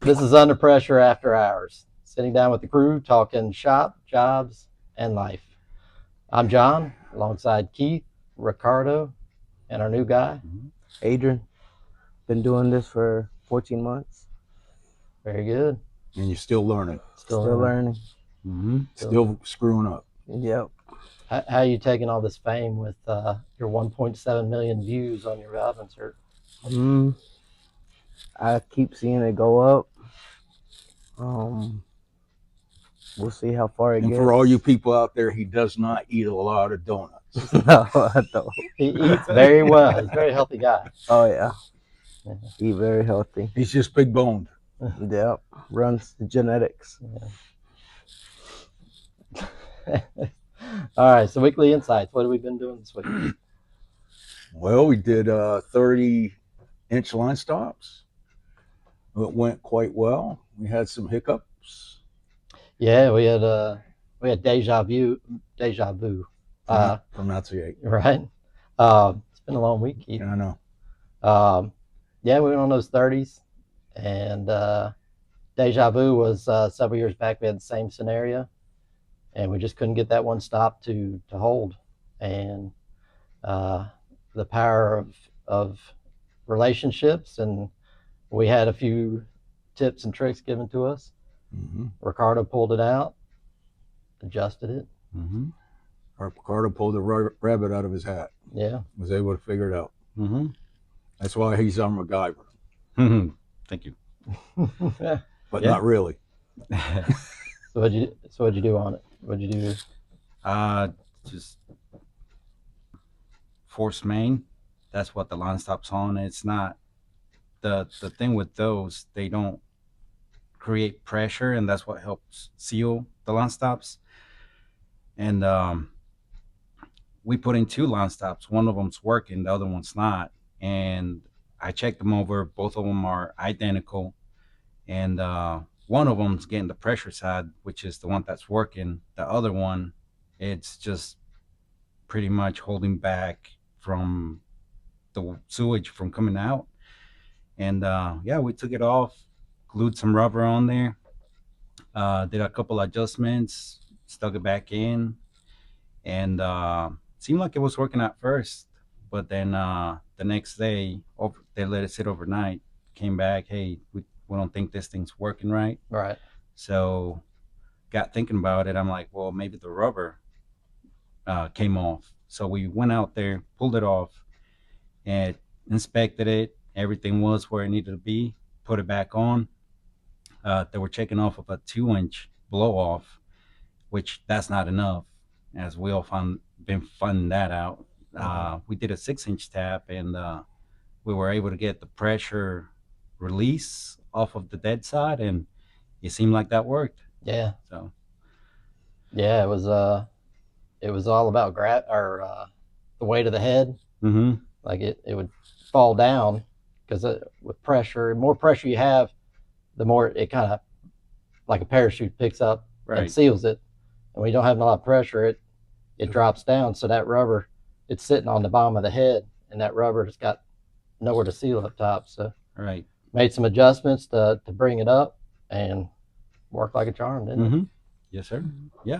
This is Under Pressure After Hours, sitting down with the crew, talking shop, jobs, and life. I'm John, alongside Keith, Ricardo, and our new guy. Adrian, been doing this for 14 months. Very good. And you're still learning. Still learning. Still screwing up. Yep. How are you taking all this fame with your 1.7 million views on your Valve insert? I keep seeing it go up. We'll see how far it And gets. for all you people out there, he does not eat a lot of donuts. No, I don't. He eats very well. He's a very healthy guy. Oh yeah. Eat very healthy. He's just big boned. Yep. Runs the genetics. All right, so weekly insights. What have we been doing this week? Well, we did 30-inch line stops. It went quite well. We had some hiccups. Yeah, we had deja vu. Pronunciate. Right. It's been a long week, Keith. Yeah, I know. Yeah, we went on those 30s, and deja vu was several years back. We had the same scenario, and we just couldn't get that one stop to hold. And the power of relationships, and we had a few tips and tricks given to us. Ricardo pulled it out, adjusted it. Ricardo pulled the rabbit out of his hat. Yeah. Was able to figure it out. That's why he's our MacGyver. Thank you. But not really. So what'd you do on it? What'd you do? Just force main. That's what the line stops on. It's not the thing with those. They don't create pressure, and that's what helps seal the line stops. And we put in 2 line stops. One of them's working, the other one's not. And I checked them over. Both of them are identical. And one of them's getting the pressure side, which is the one that's working. The other one, it's just pretty much holding back from the sewage from coming out. And yeah, we took it off, glued some rubber on there, did a couple adjustments, stuck it back in, and seemed like it was working at first. But then the next day, they let it sit overnight, came back, hey, we don't think this thing's working right. Right. So got thinking about it. I'm like, well, maybe the rubber came off. So we went out there, pulled it off, and inspected it. Everything was where it needed to be, put it back on. They were checking off of a 2-inch blow off, which that's not enough, as we all been finding that out. We did a 6-inch tap, and we were able to get the pressure release off of the dead side, and it seemed like that worked. Yeah. So yeah, it was all about the weight of the head. Like it would fall down because with pressure, more pressure you have, the more it kind of like a parachute picks up and seals it. And when you don't have a lot of pressure, it drops down. So that rubber, it's sitting on the bottom of the head, and that rubber has got nowhere to seal up top. So made some adjustments to bring it up, and worked like a charm, didn't it? Yes, sir. Yeah.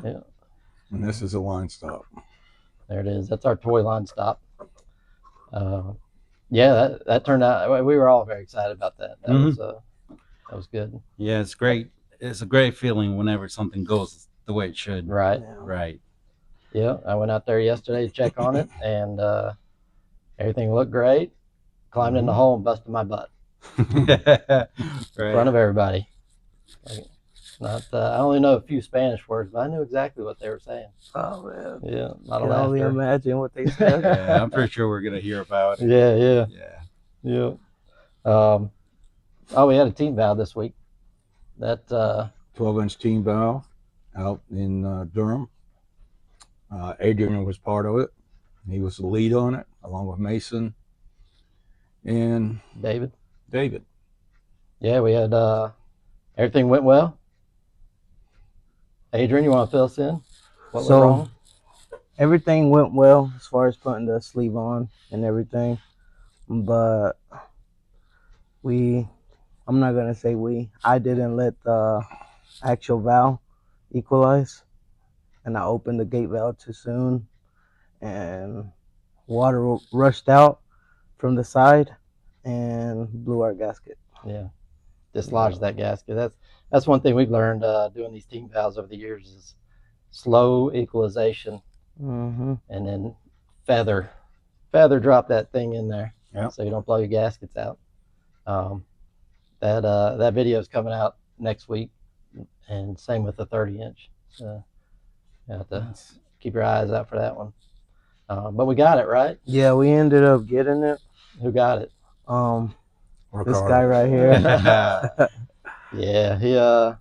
And this is a line stop. There it is. That's our toy line stop. Yeah, that turned out. We were all very excited about that. That was good. Yeah, it's great. It's a great feeling whenever something goes the way it should. Right. Right. Yeah, I went out there yesterday to check on it, and everything looked great. Climbed in the hole and busted my butt in front of everybody. I only know a few Spanish words, but I knew exactly what they were saying. Oh man. Yeah, I can only imagine what they said. Yeah, I'm pretty sure we're gonna hear about it. Yeah. We had a team vow this week. That 12-inch team valve out in Durham. Adrian was part of it. He was the lead on it, along with Mason and David. Yeah, we had everything went well. Adrian, you want to fill us in? What went wrong? Everything went well as far as putting the sleeve on and everything, but we I'm not gonna say we. I didn't let the actual valve equalize, and I opened the gate valve too soon, and water rushed out from the side and blew our gasket. Yeah, dislodged that gasket. That's one thing we've learned doing these team valves over the years is slow equalization, Mm-hmm. and then feather drop that thing in there, so you don't blow your gaskets out. That video is coming out next week, and same with the 30-inch. So you have to keep your eyes out for that one. But we got it right. Yeah, we ended up getting it. Who got it? This guy right here. Yeah,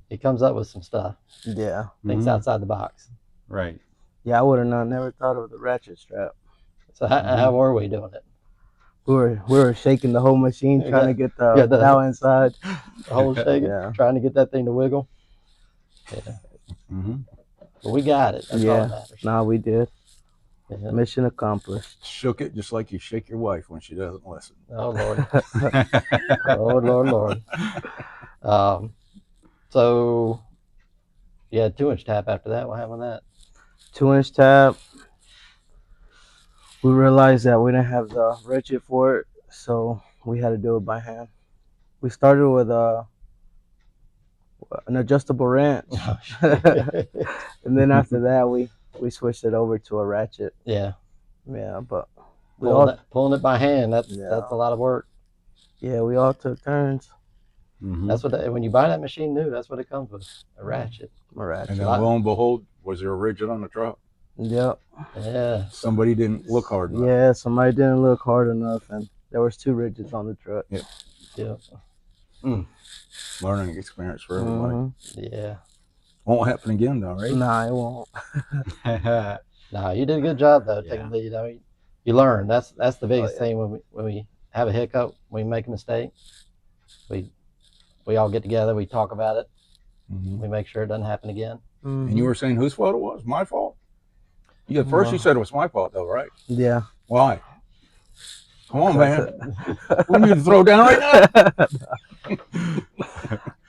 he comes up with some stuff. Yeah. Thinks outside the box. Right. Yeah, I would have never thought of the ratchet strap. So how were we doing it? We were shaking the whole machine trying to get the Yeah, valve inside. The whole shaking, Yeah. trying to get that thing to wiggle. Yeah. But we got it. That's all that matters. Nah, we did. Yeah. Mission accomplished. Shook it just like you shake your wife when she doesn't listen. Oh Lord. Lord. So yeah, 2-inch tap after that. What happened with that? 2-inch tap. We realized that we didn't have the ratchet for it, so we had to do it by hand. We started with an adjustable wrench, and then after that, we switched it over to a ratchet. Yeah, but pulling it by hand. That's a lot of work. Yeah, we all took turns. That's what when you buy that machine new, that's what it comes with, a ratchet. And then lo and behold, was there a rigid on the truck? Yep. Yeah. Somebody didn't look hard enough. Yeah, somebody didn't look hard enough, and there was 2 rigids on the truck. Yeah. Learning experience for everybody. Yeah. Won't happen again though, right? Nah, it won't. No, you did a good job though. Taking lead. I mean, you learn. That's the biggest thing when we have a hiccup, when we make a mistake. We all get together. We talk about it. We make sure it doesn't happen again. And you were saying whose fault it was? My fault. You at first you said it was my fault though, right? Yeah. Why? Come on, man. We need to throw down right now.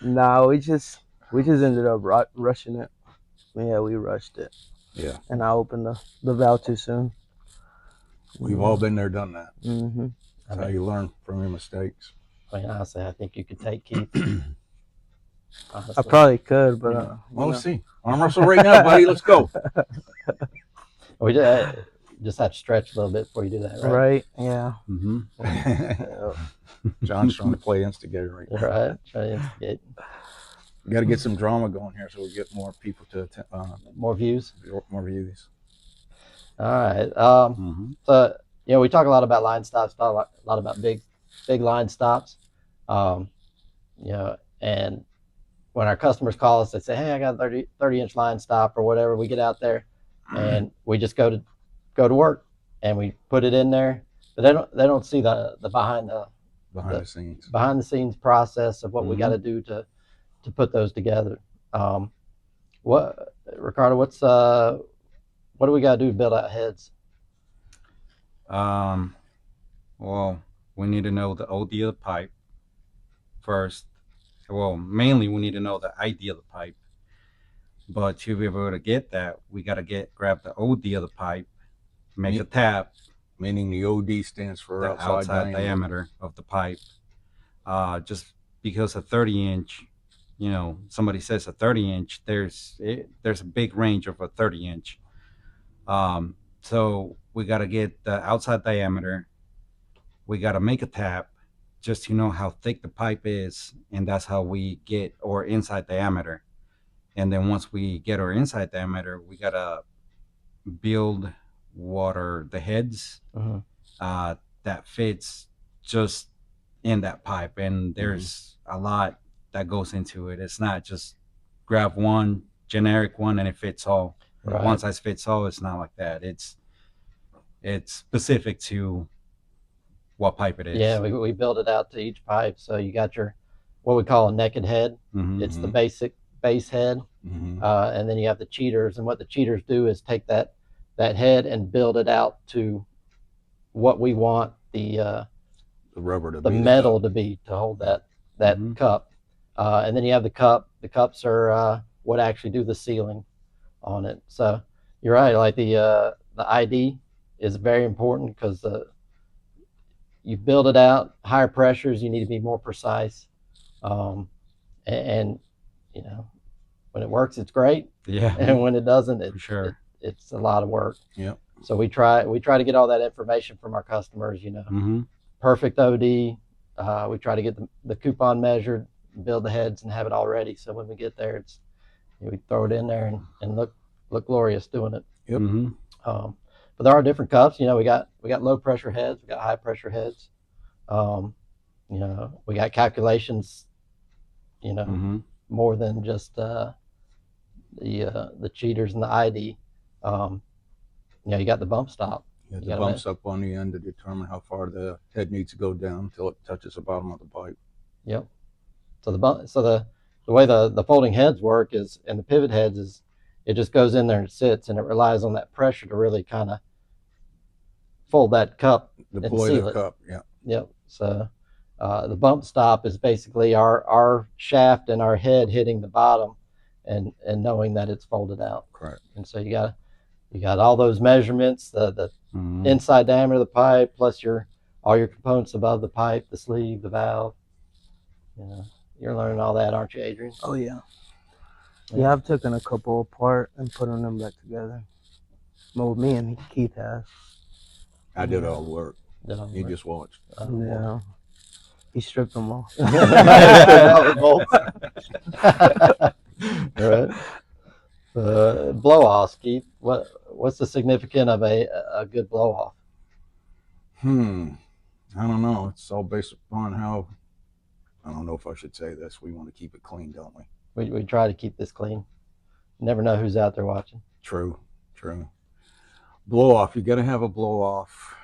No, we just ended up rushing it. Yeah, we rushed it. Yeah. And I opened the valve too soon. We've all been there, done that. That's how you learn from your mistakes. I mean, honestly, I think you could take Keith. I probably could, but well, let's see. Arm wrestle right now, buddy. Let's go. We just have to stretch a little bit before you do that, right? Right. Yeah. John's trying to play instigator right now. Right. Try to instigate. We got to get some drama going here so we get more people to more views. More views. All right. So we talk a lot about line stops. Talk a lot about big line stops. And when our customers call us, they say, "Hey, I got a 30-inch line stop or whatever." We get out there and we just go to work and we put it in there, but they don't see the behind the scenes process of what we got to do to put those together. Ricardo, what do we got to do to build out heads? Well, we need to know the OD of the pipe first. Well, mainly we need to know the ID of the pipe. But to be able to get that, we got to grab the OD of the pipe, make a tap. Meaning the OD stands for the outside diameter of the pipe. Just because a 30-inch, somebody says a 30-inch, there's a big range of a 30-inch. So we got to get the outside diameter. We got to make a tap just to know how thick the pipe is, and that's how we get our inside diameter. And then once we get our inside diameter, we got to build the heads that fits just in that pipe. And there's a lot that goes into it. It's not just grab one generic one and it fits all. Right. One size fits all. It's not like that. It's specific to what pipe it is. Yeah, we build it out to each pipe. So you got your what we call a naked head. It's the basic base head, and then you have the cheaters. And what the cheaters do is take that head and build it out to what we want the rubber to be, the metal to be, to hold that Mhm. cup, and then you have the cup. The cups are what actually do the sealing on it. So you're right. Like the ID is very important because you build it out. Higher pressures, you need to be more precise. Um, and you know, when it works, it's great, Yeah, and when it doesn't, for sure. it's a lot of work. Yep. So we try to get all that information from our customers. Mm-hmm. Perfect OD. We try to get the coupon measured, build the heads, and have it all ready. So when we get there, we throw it in there and look glorious doing it. Yep. Mm-hmm. But there are different cups. We got low pressure heads, we got high pressure heads. We got calculations. Mm-hmm. More than just the cheaters and the ID. You got the bump stop. Yeah, You the gotta bumps up on the end to determine how far the head needs to go down until it touches the bottom of the pipe. Yep. So the way the folding heads work is, and the pivot heads is, it just goes in there and sits, and it relies on that pressure to really kind of fold that cup and Deploy seal the it. cup. Yeah. Yep. So the bump stop is basically our shaft and our head hitting the bottom, and knowing that it's folded out. Correct. And so you got all those measurements, the Mm-hmm. inside diameter of the pipe, plus all your components above the pipe, the sleeve, the valve. You're learning all that, aren't you, Adrian? Oh yeah. Yeah, I've taken a couple apart and putting them back together. Well, me and Keith has. I did all the work. Did You just watched. Yeah. He stripped them all. Right. Blow offs, Keith. What's the significance of a good blow off? I don't know. It's all based upon how. I don't know if I should say this. We want to keep it clean, don't we? We try to keep this clean. Never know who's out there watching. True. Blow off. You got to have a blow off.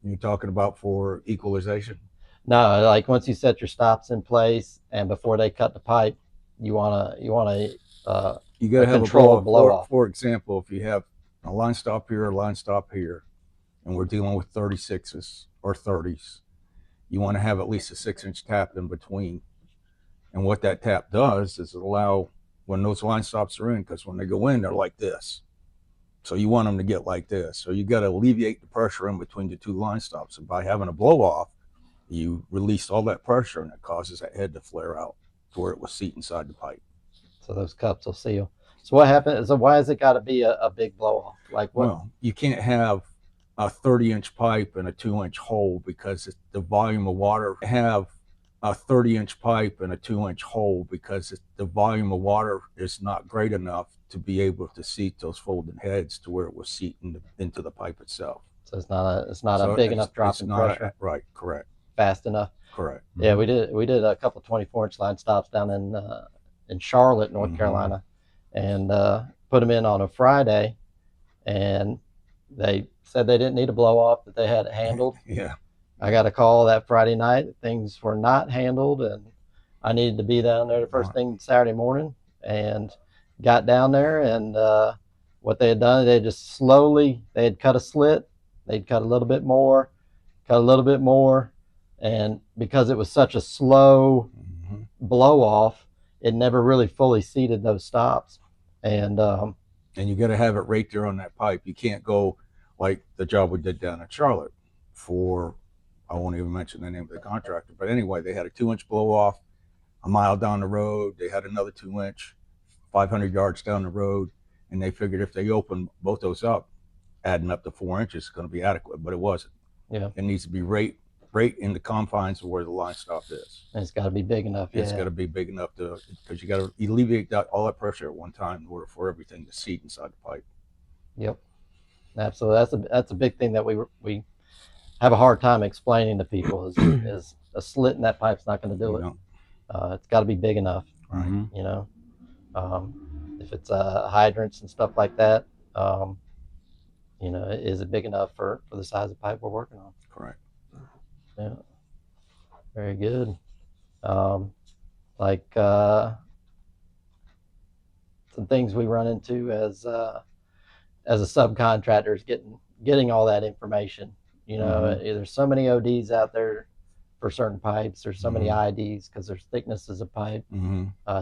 You're talking about for equalization. No, like once you set your stops in place and before they cut the pipe, you wanna You got to a have controlled a blow blow off. off. For example, if you have a line stop here, a line stop here, and we're dealing with 36s or 30s, you want to have at least a 6-inch tap in between. And what that tap does is allow when those line stops are in, because when they go in, they're like this. So you want them to get like this. So you got to alleviate the pressure in between the two line stops. And by having a blow off, you release all that pressure, and it causes that head to flare out to where it was seat inside the pipe. So those cups will seal. So what happens? So why has it got to be a big blow off? Like what? Well, you can't have a 30-inch pipe and a 2-inch hole because the volume of water. Have a 30-inch pipe and a 2-inch hole because the volume of water is not great enough to be able to seat those folded heads to where it was seating into the pipe itself. So it's not a big enough drop in pressure. Right. Correct. Fast enough. Correct. Yeah, we did a couple 24-inch line stops down in Charlotte, North Mhm. Carolina, and put them in on a Friday, and they said they didn't need a blow off, that they had it handled. Yeah. I got a call that Friday night that things were not handled, and I needed to be down there the first thing Saturday morning, and got down there, and what they had done, they had cut a slit, they'd cut a little bit more, and because it was such a slow Mhm. blow off, it never really fully seated those stops. And you got to have it right there on that pipe. You can't go like the job we did down in Charlotte for, I won't even mention the name of the contractor, but anyway, they had a 2-inch blow off a mile down the road. They had another 2-inch 500 yards down the road, and they figured if they opened both those up, adding up to 4 inches is going to be adequate, but it wasn't. Yeah. It needs to be right in the confines of where the line stop is. and it's got to be big enough. It's got to be big enough because you got to alleviate all that pressure at one time in order for everything to seat inside the pipe. Yep. Absolutely. That's a big thing that we have a hard time explaining to people is a slit in that pipe's not going to do it. It's got to be big enough. Right. Mm-hmm. If it's hydrants and stuff like that, is it big enough for the size of pipe we're working on? Correct. Yeah. Very good. Like some things we run into as a subcontractor is getting all that information. There's so many ODs out there for certain pipes. There's so many IDs because there's thicknesses of pipe,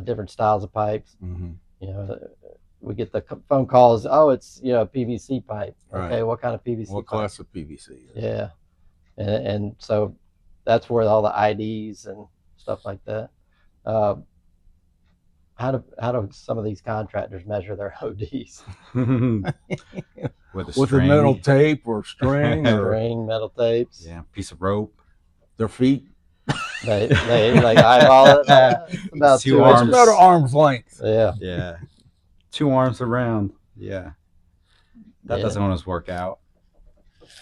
different styles of pipes. You know, we get the phone calls. Oh, it's PVC pipe. Okay, Right. what kind of PVC? What pipe? class of PVC? Yeah, and so that's where all the IDs and stuff like that. How do some of these contractors measure their ODs? With With a metal tape or string or String, metal tapes. Yeah, piece of rope. their feet. They like eyeball it. About Two 2 It's arms. about an arm's length. Yeah. Yeah. 2 arms around. Yeah. That Yeah. doesn't always work out.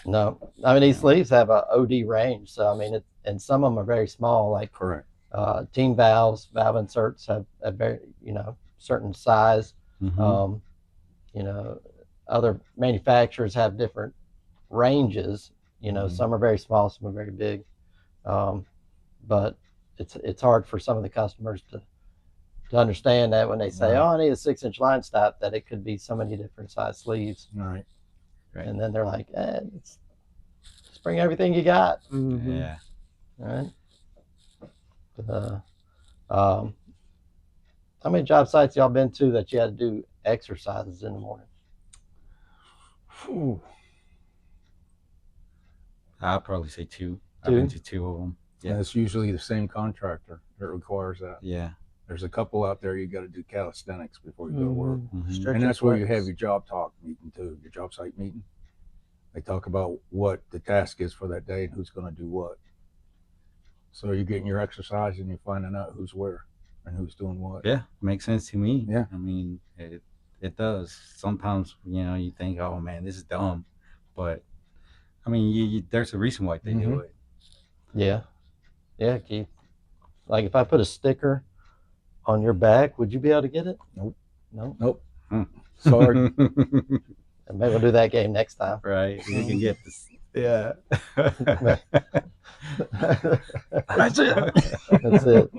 No, I mean these sleeves have a OD range, so I mean, and some of them are very small. Like Correct. team valves, valve inserts have a very certain size. Mhm. Other manufacturers have different ranges. Some are very small, some are very big. But it's hard for some of the customers to understand that when they say, Right. "Oh, I need a 6-inch line stop," that it could be so many different size sleeves, All right. Right. and then they're like, "Just bring everything you got." Yeah. All right. How many job sites y'all been to that you had to do exercises in the morning? Ooh. I'll probably say 2. I've 2? been to 2 of them. Yeah. And it's usually the same contractor that requires that. Yeah. There's a couple out there you got to do calisthenics before you go to work. Mhm. Stretch And that's where you flex. have your job talk meeting too, your job site meeting. They talk about what the task is for that day and who's going to do what. So you're getting your exercise and you're finding out who's where and who's doing what. Yeah, makes sense to me. Yeah. I mean, it does. Sometimes, you think, oh man, this is dumb. But I mean, there's a reason why they do it. Yeah. Yeah, Keith. Like if I put a sticker on your back, would you be able to get it? Nope. No. Nope. Hmm. Sorry. And maybe we'll do that game next time. Right. You can get this. Yeah. That's it.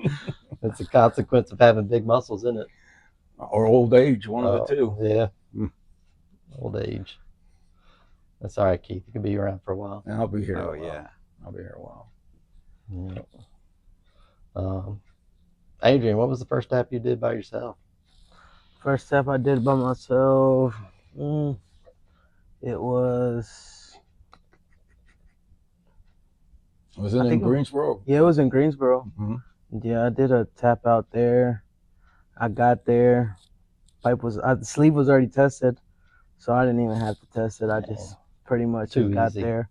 It's a consequence of having big muscles in it. Or old age, one of the two. Yeah. Mm. Old age. That's all right, Keith. You can be around for a while. And I'll be here. Oh a while. yeah. I'll be here a while. Yeah. Adrian, what was the first tap you did by yourself? First step I did by myself. It was. Was it I in think it- Greensboro? Yeah, it was in Greensboro. Mhm. Yeah, I did a tap out there. I got there. The sleeve was already tested, so I didn't even have to test it. I just pretty much Too got easy. there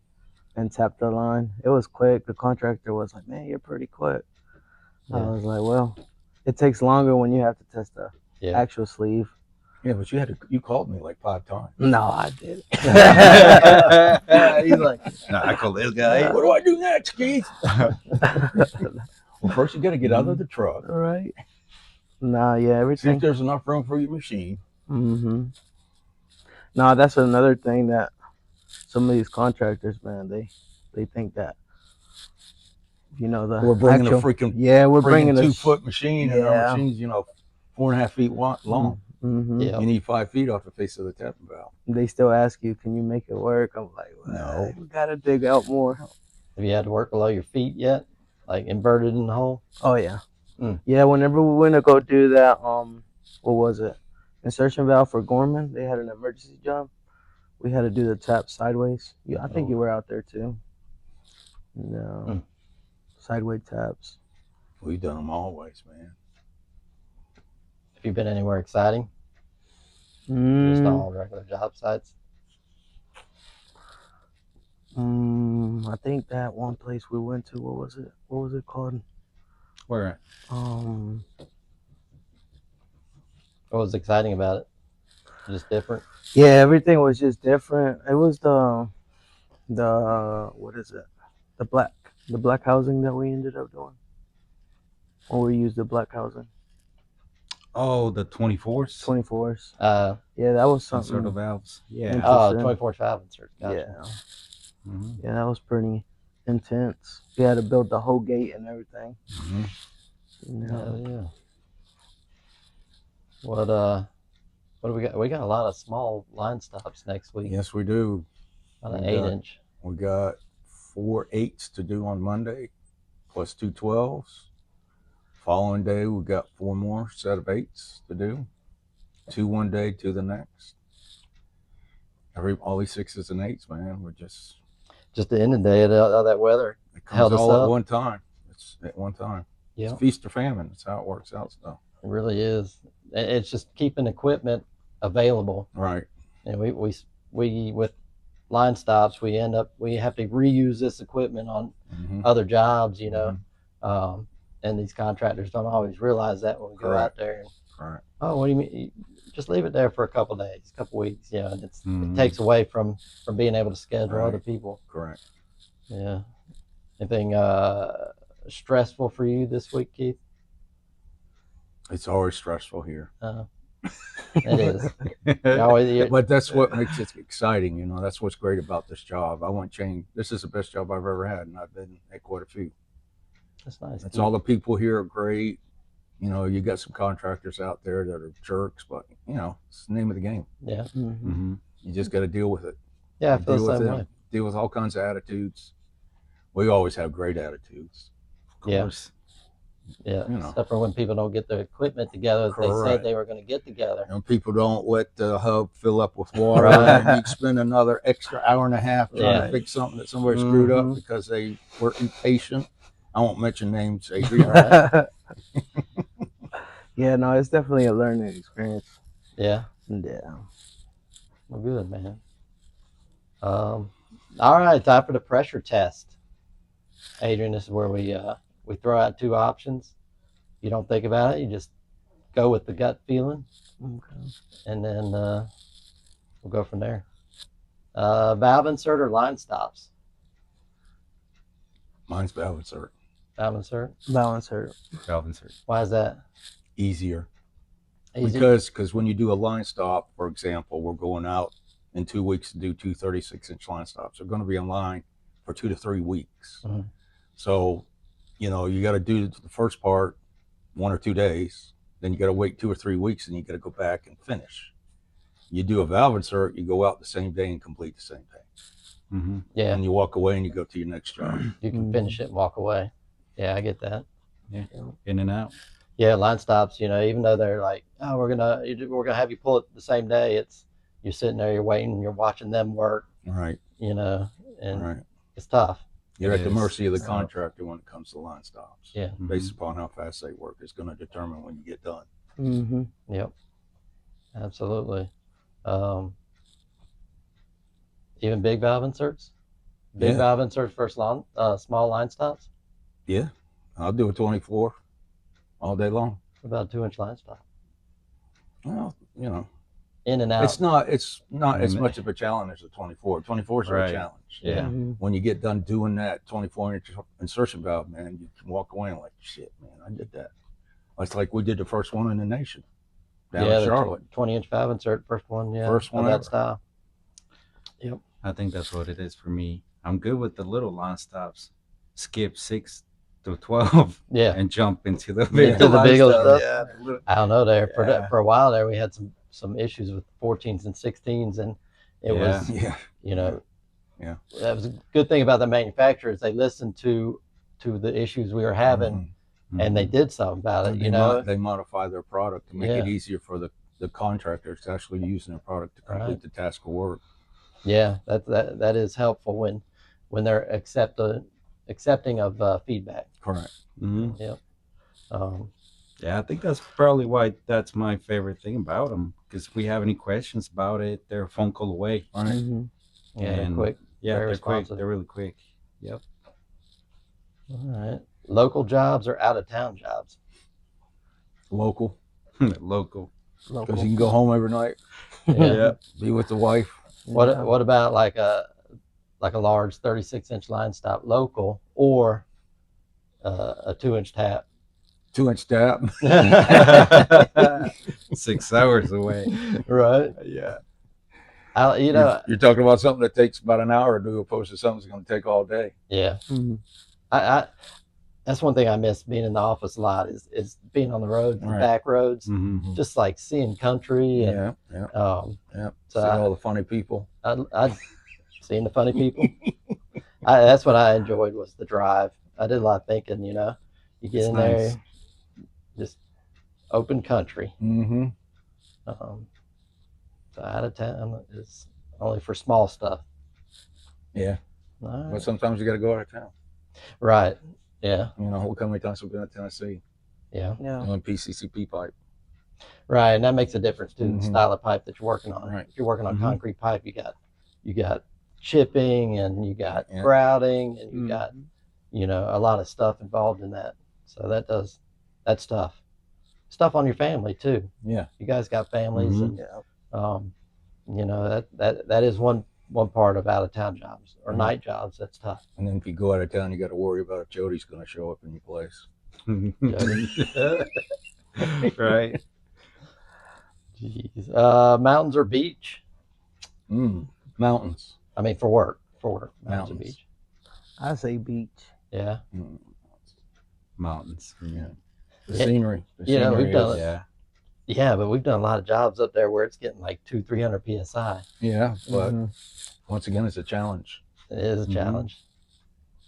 and tapped the line. It was quick. The contractor was like, "Man, you're pretty quick." I Yeah. was like, "Well, it takes longer when you have to test the Yeah. actual sleeve." Yeah, but you called me like 5 times. No, I did. He's like, No, I call this guy. What do I do next, Keith? Well, first you got to get out of the truck. All right. Nah, yeah, See if everything. there's enough room for your machine. No, that's another thing that some of these contractors, man, they think that the We're bringing actual, a freaking we're bringing a 2-foot machine, and our Yeah. machine's 4.5 feet long. yeah. You need 5 feet off the face of the tapping valve. They still ask you, "Can you make it work?" I'm like, No. we gotta dig out more. Have you had to work below your feet yet? Like inverted in the hole? Oh yeah, Mm. yeah. Whenever we went to go do that, what was it? Insertion valve for Gorman. They had an emergency job. We had to do the tap sideways. Yeah, I think Oh. you were out there too. No, Mm. sideways taps. We've done them always, man. Have you been anywhere exciting? Just Mm, all regular job sites? I think that one place we went to. What was it? What was it called? Where? Um, What was exciting about it? Just different? yeah, everything was just different. It was the what is it? The black housing that we ended up doing. Or we used the black housing. Oh, the 24s. 24s. Uh, Yeah, that was Some something. sort of valves. Yeah. Interesting. 24 valve insert. Gotcha. Yeah. Mhm. Yeah, that was pretty intense. We had to build the whole gate and everything. Hell yeah. What do we got? We got a lot of small line stops next week. Yes, we do. A lot of We got- 8-inch. We got 4 8s to do on Monday, plus 2 12s. Following day, we got 4 more set of 8s to do. 2 one day, 2 the next. All these 6s and 8s, man. We're just the end of the day, all that weather. it Held comes us all at up. one time. It's at one time. Yeah, It's feast or famine. That's how it works out. So it really is. It's just keeping equipment available. right, And we with line stops, we have to reuse this equipment on mm-hmm. other jobs, and these contractors don't always realize that when we go out Correct. there. And, Right. oh, what do you mean? You just leave it there for a couple of days, a couple of weeks, and it Mhm. takes away from being able to schedule Right. other people. Correct. Yeah. Anything stressful for you this week, Keith? It's always stressful here. It is. But that's what makes it exciting, That's what's great about this job. I won't change. This is the best job I've ever had, and I've been at quite a few. That's nice. It's all the people here are great. You got some contractors out there that are jerks, but it's the name of the game. Yeah. Mm-hmm. Mm-hmm. You just got to deal with it. Yeah, I feel Deal the with same them. way. Deal with all kinds of attitudes. We always have great attitudes. Of Yeah. course. Yeah. You Except for when people don't get their equipment together that they said Correct. they were going to get together. And people don't let the hub fill up with water. Right. And you spend another extra hour and a half trying Yeah. to fix something that somebody screwed Mhm. up because they were impatient. I won't mention names, Adrian. Yeah, no, it's definitely a learning experience. Yeah. Yeah. Well, good, man. All right, time for the pressure test. Adrian, this is where we throw out 2 options. You don't think about it. You just go with the gut feeling, Okay. and then we'll go from there. Valve insert or line stops? Mine's valve insert. Valve insert. Balancer. Valve insert. Why is that? Easier. Easy? Because when you do a line stop, for example, we're going out in 2 weeks to do 2 36-inch line stops. They're going to be in line for 2 to 3 weeks. Mhm. So, you got to do the first part 1 or 2 days. Then you got to wait 2 or 3 weeks, and you got to go back and finish. You do a valve insert, you go out the same day and complete the same day. Mm-hmm. Yeah, And you walk away and you go to your next job. you can finish it and walk away. Yeah, I get that. In and out. Yeah, line stops. Even though they're like, oh, we're gonna have you pull it the same day. You're sitting there, you're waiting, you're watching them work. Right. And Right. it's tough. You're It at the is. mercy of the So- contractor when it comes to line stops. Yeah. Mhm. Based upon how fast they work, is going to determine when you get done. Mm-hmm. Yep, absolutely. Even big valve inserts. Big Yeah. valve inserts versus small line stops. Yeah. I'll do a 24 all day long. What about a 2-inch line stop? Well, In and out. it's not as Mm. much of a challenge as a 24. 24s are Right. a challenge. Yeah. Mm-hmm. When you get done doing that 24-inch insertion valve, man, you can walk away and like, shit, man, I did that. It's like we did the first one in the nation down in the Charlotte. 20-inch valve insert, first one. Yeah, First one of that ever. style. I think that's what it is for me. I'm good with the little line stops. Skip 6 to 12 Yeah. and jump into the Into big the line big old stuff. stuff. Yeah, the little- I don't know. There Yeah. for a while there, we had some issues with 14s and 16s, and it Yeah. was Yeah. Yeah. that was a good thing about the manufacturers. They listened to the issues we were having, Mhm. and they did something about it. And they modify their product to make it Yeah. easier for the contractors to actually using their product to complete Right. the task of work. Yeah, that is helpful when they're accepting of feedback. Correct. Mhm. Um, Yeah, I think that's probably why that's my favorite thing about them. Because if we have any questions about it, they're a phone call away. Right. Mm-hmm. yeah, they're And- quick. Yeah, Very they're quick. responsive. They're really quick. All right. Local jobs or out of town Local, Local. because you can go home every night, Yeah. be with the wife. What about like a large 36-inch line stop local or a 2-inch tap? 2-inch tap. 6 hours away. Right. Yeah. You're talking about something that takes about an hour to do, opposed to something that's going to take all day. Yeah. Mm-hmm. I that's one thing I miss being in the office a lot is being on the roads, the Right. back roads, Mhm. just like seeing country and Yeah. so See all the funny people. I seeing the funny people. That's what I enjoyed was the drive. I did a lot of thinking. You know, you get It's in nice. there, just open country. Mm-hmm. So out of town is only for small stuff. Yeah. All But right. sometimes you got to go out of town. Right. Yeah. You know, look how many times we've been to Tennessee Yeah. Yeah. on PCCP pipe. Right. And that makes a difference too. Mhm. The style of pipe that you're working on. Right. If you're working on Mhm. concrete pipe, you got chipping and you got Yeah. grouting and you Mhm. got a lot of stuff involved in that. So that's tough. Stuff on your family too. Yeah. You guys got families, Mhm. and Yeah. that is one part of out of town jobs or Mhm. night jobs. That's tough. And then if you go out of town, you got to worry about if Jody's going to show up in your place. Right. Jeez. Mountains or beach? Mountains. I mean, for work, mountains or Mountains. beach. I say beach. Yeah. Mm. Mountains for me. Yeah. The Yeah. scenery. The You know, scenery we've done is- it. Yeah. Yeah, but we've done a lot of jobs up there where it's getting like 200-300 psi. Yeah, but Mhm. once again, it's a challenge. It is a Mhm. challenge.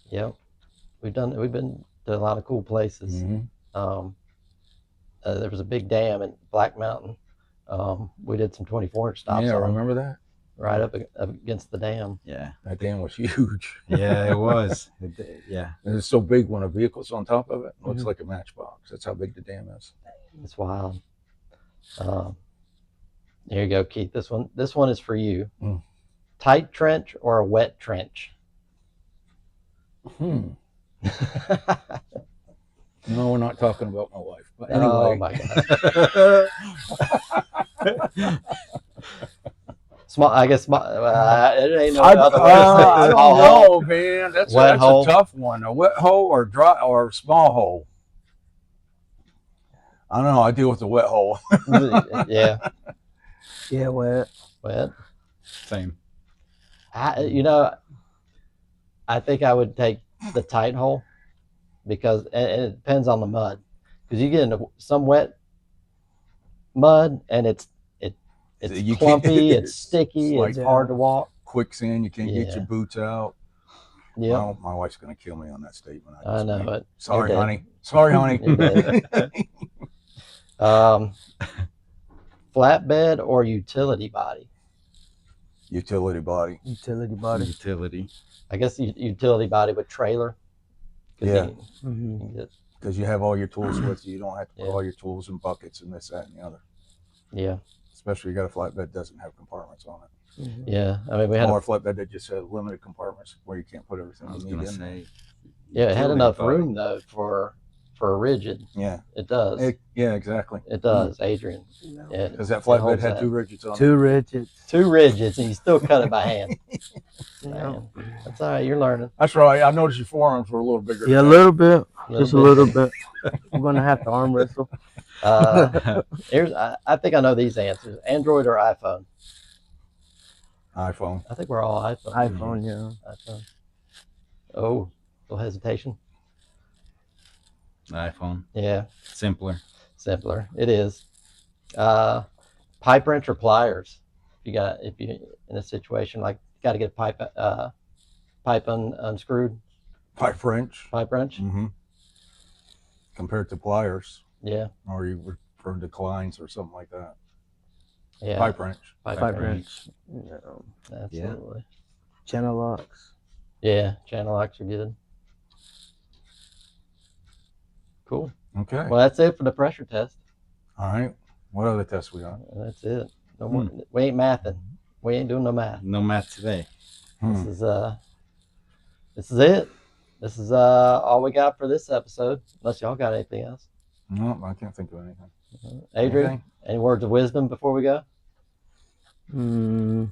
Yep. We've been to a lot of cool places. Mm-hmm. There was a big dam in Black Mountain. We did some 24-inch stops Yeah, I on remember that. right up against the dam. Yeah. That dam was huge. Yeah, it was. Yeah. And it's so big when a vehicle's on top of it. It looks Mhm. like a matchbox. That's how big the dam is. It's wild. Here you go, Keith. This one is for you. Mm. Tight trench or a wet trench? No, we're not talking about my wife. But Oh anyway, my God. Small. I guess small. It ain't no I other way to say I it. don't Small hole. know, man. That's Wet a hole. tough one. A wet hole or dry or small hole. I don't know. I deal with the wet hole. Yeah. Yeah, wet. Wet. Same. I think I would take the tight hole because and it depends on the mud. Because you get into some wet mud and it's You can't- clumpy, it's sticky, it's it's like- hard to walk. Quicksand. You can't get Yeah. your boots out. Yeah, Well, my wife's going to kill me on that statement. I just know made. it. Sorry, You're dead. honey. Sorry, honey. You're dead. Flatbed or utility body? Utility body. Utility body. Utility. I guess utility body with trailer. 'Cause Yeah. Mhm. you can get- Because you have all your tools with you. You don't have to put Yeah. all your tools in buckets and this, that, and the other. yeah, Especially you got a flatbed that doesn't have compartments on it. Mhm. yeah. I mean, we had Or a flatbed that just has limited compartments where you can't put everything I was you gonna need in. say. it had utility enough body. room though for a rigid. Yeah. It does. Yeah, exactly. It does, Adrian. Yeah. It, Because that it flatbed holds had that. two rigids on it. Two rigids. Two rigids, and you still cut it by hand. Yeah. Man, that's all right. You're learning. That's right. I noticed your forearms were a little bigger. Yeah, a than little bit. Just a bit. little bit. We're gonna have to arm wrestle. Here's. I think I know these answers. Android or iPhone? that. iPhone. I think we're all iPhone. iPhone, yeah. iPhone. Oh, little hesitation. iPhone. Yeah, Simpler. simpler. It is. Pipe wrench or pliers? If you in a situation like got to get a pipe unscrewed. Pipe wrench. Pipe wrench. Mm-hmm. Compared to pliers, Yeah, or you refer to declines or something like that. yeah. Pipe wrench. Pipe Pipe wrench. wrench. Yeah. Absolutely. Channel locks. Yeah, channel locks are good. Cool. Okay. Well, that's it for the pressure test. All right. What other tests we got? That's it. No more. We ain't mathing. We ain't doing no math. No math today. This is it. This is all we got for this episode. Unless y'all got anything else. No, I can't think of anything. Adrian, Okay. any words of wisdom before we go? Mm,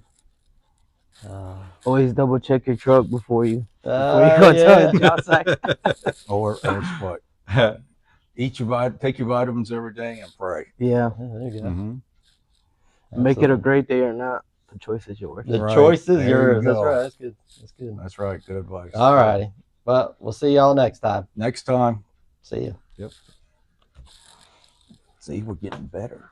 Uh, always double check your truck before you go yeah. to the job site. Or what? Take your vitamins every day and pray. Yeah. There you go. Mhm. Make it a Absolutely. great day or not. The choice is yours. The Right. choice is There you yours. That's go. right. That's good. That's good. That's right. Good advice. All righty. Well, we'll see y'all next time. Next time. See you. See, we're getting better.